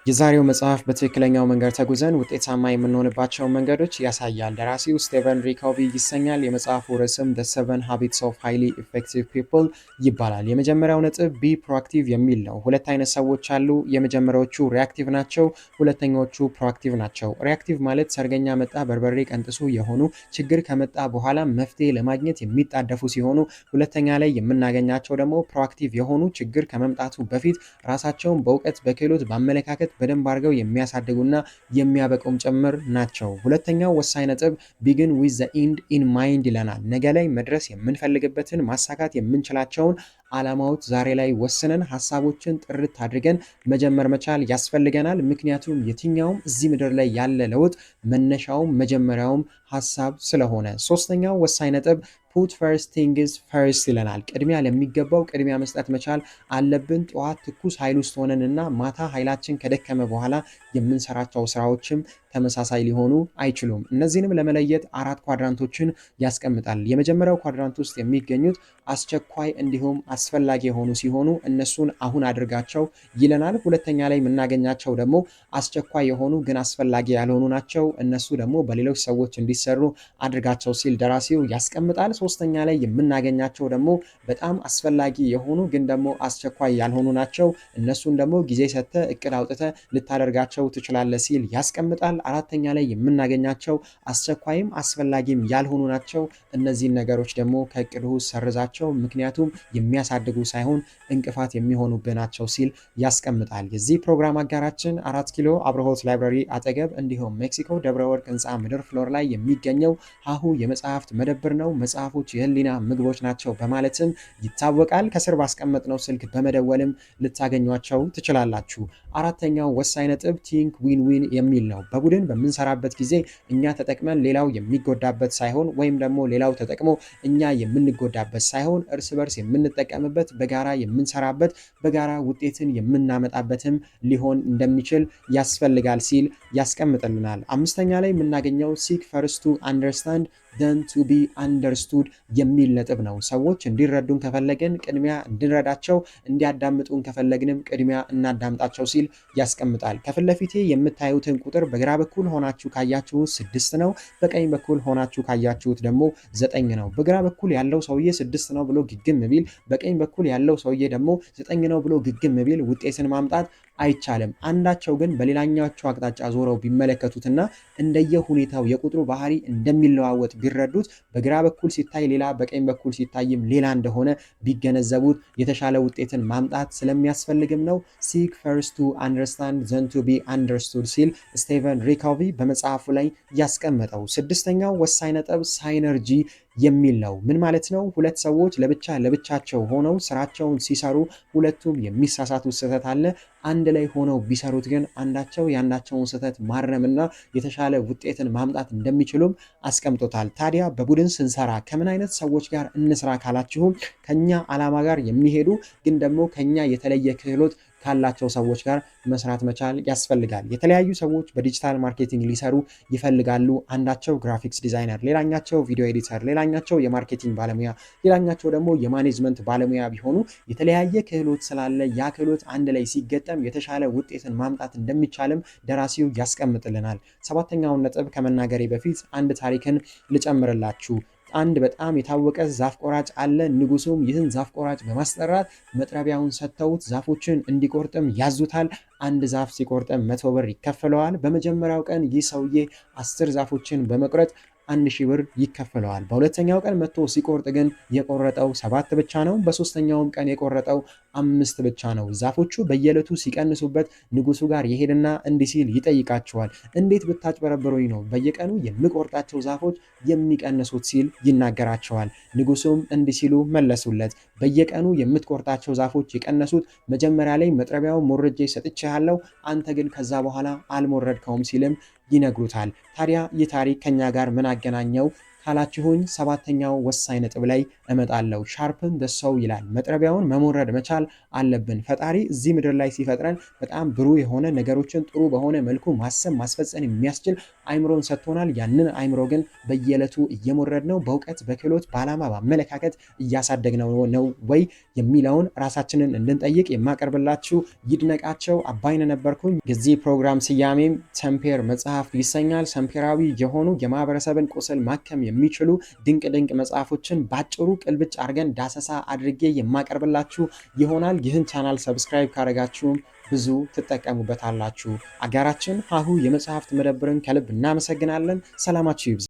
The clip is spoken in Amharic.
የዛሬው መጽሐፍ በትክክለኛው መንገድ ተጉዘን ውጤታማ የምንሆንባቸው መንገዶች ያሳያል። ደራሲው ስቴቨን ሪ ኮቪ ይሰኛል። የመጽሐፉ ርዕስም The Seven Habits of Highly Effective People ይባላል። የመጀመሪያው ነጥብ ቢ ፕሮአክቲቭ የሚል ነው። ሁለት አይነት ሰዎች አሉ። የመጀመሪያዎቹ ሪአክቲቭ ናቸው፣ ሁለተኛዎቹ ፕሮአክቲቭ ናቸው። ሪአክቲቭ ማለት ሰርገኛ መጣ በርበሬ ቀንጥሱ የሆኑ ችግር ከመጣ በኋላ መፍትሄ ለማግኘት የሚጣደፉ ሲሆኑ፣ ሁለተኛ ላይ የምናገኛቸው ደግሞ ፕሮአክቲቭ የሆኑ ችግር ከመምጣቱ በፊት ራሳቸውን በእውቀት በክህሎት በአመለካከት በደንብ አድርገው የሚያሳድጉና የሚያበቁም ጭምር ናቸው። ሁለተኛው ወሳኝ ነጥብ ቢግን ዊዝ ዘ ኢንድ ኢን ማይንድ ይለናል። ነገ ላይ መድረስ የምንፈልግበትን ማሳካት የምንችላቸውን ዓላማዎች ዛሬ ላይ ወስነን ሀሳቦችን ጥርት አድርገን መጀመር መቻል ያስፈልገናል። ምክንያቱም የትኛውም እዚህ ምድር ላይ ያለ ለውጥ መነሻውም መጀመሪያውም ሀሳብ ስለሆነ። ሶስተኛው ወሳኝ ነጥብ ፑት ፈርስት ቲንግስ ፈርስት ይለናል። ቅድሚያ ለሚገባው ቅድሚያ መስጠት መቻል አለብን። ጠዋት ትኩስ ኃይል ውስጥ ሆነንና ማታ ኃይላችን ከደከመ በኋላ የምንሰራቸው ስራዎችም ተመሳሳይ ሊሆኑ አይችሉም። እነዚህንም ለመለየት አራት ኳድራንቶችን ያስቀምጣል። የመጀመሪያው ኳድራንት ውስጥ የሚገኙት አስቸኳይ እንዲሁም አስፈላጊ የሆኑ ሲሆኑ እነሱን አሁን አድርጋቸው ይለናል። ሁለተኛ ላይ የምናገኛቸው ደግሞ አስቸኳይ የሆኑ ግን አስፈላጊ ያልሆኑ ናቸው። እነሱ ደግሞ በሌሎች ሰዎች እንዲሰሩ አድርጋቸው ሲል ደራሲው ያስቀምጣል። ሶስተኛ ላይ የምናገኛቸው ደግሞ በጣም አስፈላጊ የሆኑ ግን ደግሞ አስቸኳይ ያልሆኑ ናቸው። እነሱን ደግሞ ጊዜ ሰጥተ እቅድ አውጥተ ልታደርጋቸው ትችላለህ ሲል ያስቀምጣል። አራተኛ ላይ የምናገኛቸው አስቸኳይም አስፈላጊም ያልሆኑ ናቸው። እነዚህን ነገሮች ደግሞ ከእቅዱ ሰርዛቸው፣ ምክንያቱም የሚያሳድጉ ሳይሆን እንቅፋት የሚሆኑብህ ናቸው ሲል ያስቀምጣል። የዚህ ፕሮግራም አጋራችን 4 ኪሎ አብርሆት ላይብራሪ አጠገብ እንዲሁም ሜክሲኮ ደብረ ወርቅ ህንፃ ምድር ፍሎር ላይ የሚገኘው ሀሁ የመጽሐፍት መደብር ነው። መጽሐፎች የህሊና ምግቦች ናቸው በማለትም ይታወቃል። ከስር ባስቀመጥነው ስልክ በመደወልም ልታገኟቸው ትችላላችሁ። አራተኛው ወሳኝ ነጥብ ቲንክ ዊን ዊን የሚል ነው። በቡድን በምንሰራበት ጊዜ እኛ ተጠቅመን ሌላው የሚጎዳበት ሳይሆን ወይም ደግሞ ሌላው ተጠቅሞ እኛ የምንጎዳበት ሳይሆን እርስ በርስ የምንጠቀምበት፣ በጋራ የምንሰራበት፣ በጋራ ውጤትን የምናመጣበትም ሊሆን እንደሚችል ያስፈልጋል ሲል ያስቀምጥልናል። አምስተኛ ላይ የምናገኘው ሲክ ፈርስት ቱ አንደርስታንድ then to be understood የሚል ነጥብ ነው። ሰዎች እንዲረዱን ከፈለግን ቅድሚያ እንድንረዳቸው፣ እንዲያዳምጡን ከፈለግንም ቅድሚያ እናዳምጣቸው ሲል ያስቀምጣል። ከፊት ለፊቴ የምታዩትን ቁጥር በግራ በኩል ሆናችሁ ካያችሁት 6 ነው፣ በቀኝ በኩል ሆናችሁ ካያችሁት ደግሞ 9 ነው። በግራ በኩል ያለው ሰውዬ 6 ነው ብሎ ግግም ቢል፣ በቀኝ በኩል ያለው ሰውዬ ደግሞ 9 ነው ብሎ ግግም ቢል ውጤትን ማምጣት አይቻልም። አንዳቸው ግን በሌላኛቸው አቅጣጫ ዞረው ቢመለከቱትና እንደየ ሁኔታው የቁጥሩ ባህሪ እንደሚለዋወጥ ቢረዱት፣ በግራ በኩል ሲታይ ሌላ በቀኝ በኩል ሲታይም ሌላ እንደሆነ ቢገነዘቡት የተሻለ ውጤትን ማምጣት ስለሚያስፈልግም ነው ሲክ ፈርስት ቱ አንደርስታንድ ዘን ቱ ቢ አንደርስቱድ ሲል ስቴቨን ሪ ኮቪ በመጽሐፉ ላይ ያስቀመጠው። ስድስተኛው ወሳኝ ነጥብ ሳይነርጂ የሚል ነው። ምን ማለት ነው? ሁለት ሰዎች ለብቻቸው ሆነው ስራቸውን ሲሰሩ ሁለቱም የሚሳሳቱት ስህተት አለ። አንድ ላይ ሆነው ቢሰሩት ግን አንዳቸው የአንዳቸውን ስህተት ማረምና የተሻለ ውጤትን ማምጣት እንደሚችሉም አስቀምጦታል። ታዲያ በቡድን ስንሰራ ከምን አይነት ሰዎች ጋር እንስራ ካላችሁም ከኛ ዓላማ ጋር የሚሄዱ ግን ደግሞ ከኛ የተለየ ክህሎት ካላቸው ሰዎች ጋር መስራት መቻል ያስፈልጋል። የተለያዩ ሰዎች በዲጂታል ማርኬቲንግ ሊሰሩ ይፈልጋሉ። አንዳቸው ግራፊክስ ዲዛይነር፣ ሌላኛቸው ቪዲዮ ኤዲተር፣ ሌላኛቸው የማርኬቲንግ ባለሙያ፣ ሌላኛቸው ደግሞ የማኔጅመንት ባለሙያ ቢሆኑ የተለያየ ክህሎት ስላለ ያ ክህሎት አንድ ላይ ሲገጠም የተሻለ ውጤትን ማምጣት እንደሚቻልም ደራሲው ያስቀምጥልናል። ሰባተኛውን ነጥብ ከመናገሬ በፊት አንድ ታሪክን ልጨምርላችሁ። አንድ በጣም የታወቀ ዛፍ ቆራጭ አለ። ንጉሱም ይህን ዛፍ ቆራጭ በማስጠራት መጥረቢያውን ሰጥተውት ዛፎችን እንዲቆርጥም ያዙታል። አንድ ዛፍ ሲቆርጥም 100 ብር ይከፈለዋል። በመጀመሪያው ቀን ይህ ሰውዬ 10 ዛፎችን በመቁረጥ 1000 ብር ይከፈለዋል። በሁለተኛው ቀን መጥቶ ሲቆርጥ ግን የቆረጠው 7 ብቻ ነው። በሶስተኛውም ቀን የቆረጠው 5 ብቻ ነው። ዛፎቹ በየዕለቱ ሲቀንሱበት ንጉሱ ጋር ይሄድና እንዲህ ሲል ይጠይቃቸዋል። እንዴት ብታጭበረብሩኝ ነው በየቀኑ የምቆርጣቸው ዛፎች የሚቀንሱት ሲል ይናገራቸዋል። ንጉሱም እንዲህ ሲሉ መለሱለት። በየቀኑ የምትቆርጣቸው ዛፎች የቀነሱት መጀመሪያ ላይ መጥረቢያውን ሞርጄ ሰጥቼሃለሁ፣ አንተ ግን ከዛ በኋላ አልሞረድከውም ሲልም ይነግሩታል። ታዲያ ይህ ታሪክ ከኛ ጋር ምን አገናኘው ካላችሁኝ ሰባተኛው ወሳኝ ነጥብ ላይ እመጣለሁ። ሻርፕን ደ ሰው ይላል። መጥረቢያውን መሞረድ መቻል አለብን። ፈጣሪ እዚህ ምድር ላይ ሲፈጥረን በጣም ብሩህ የሆነ ነገሮችን ጥሩ በሆነ መልኩ ማሰብ ማስፈጸም የሚያስችል አይምሮን ሰጥቶናል። ያንን አይምሮ ግን በየዕለቱ እየሞረድ ነው በእውቀት በክህሎት በዓላማ በአመለካከት እያሳደግነው ነው ወይ የሚለውን ራሳችንን እንድንጠይቅ የማቀርብላችሁ ይድነቃቸው አባይነህ ነበርኩኝ። የዚህ ፕሮግራም ስያሜም ሰምፔር መጽሐፍ ይሰኛል። ሰምፔራዊ የሆኑ የማህበረሰብን ቁስል ማከም የሚችሉ ድንቅ ድንቅ መጽሐፎችን ባጭሩ ቅልብጭ አድርገን ዳሰሳ አድርጌ የማቀርብላችሁ ይሆናል። ይህን ቻናል ሰብስክራይብ ካደረጋችሁም ብዙ ትጠቀሙበታላችሁ። አጋራችን ሀሁ የመጽሐፍት መደብርን ከልብ እናመሰግናለን። ሰላማችሁ ይብዛ።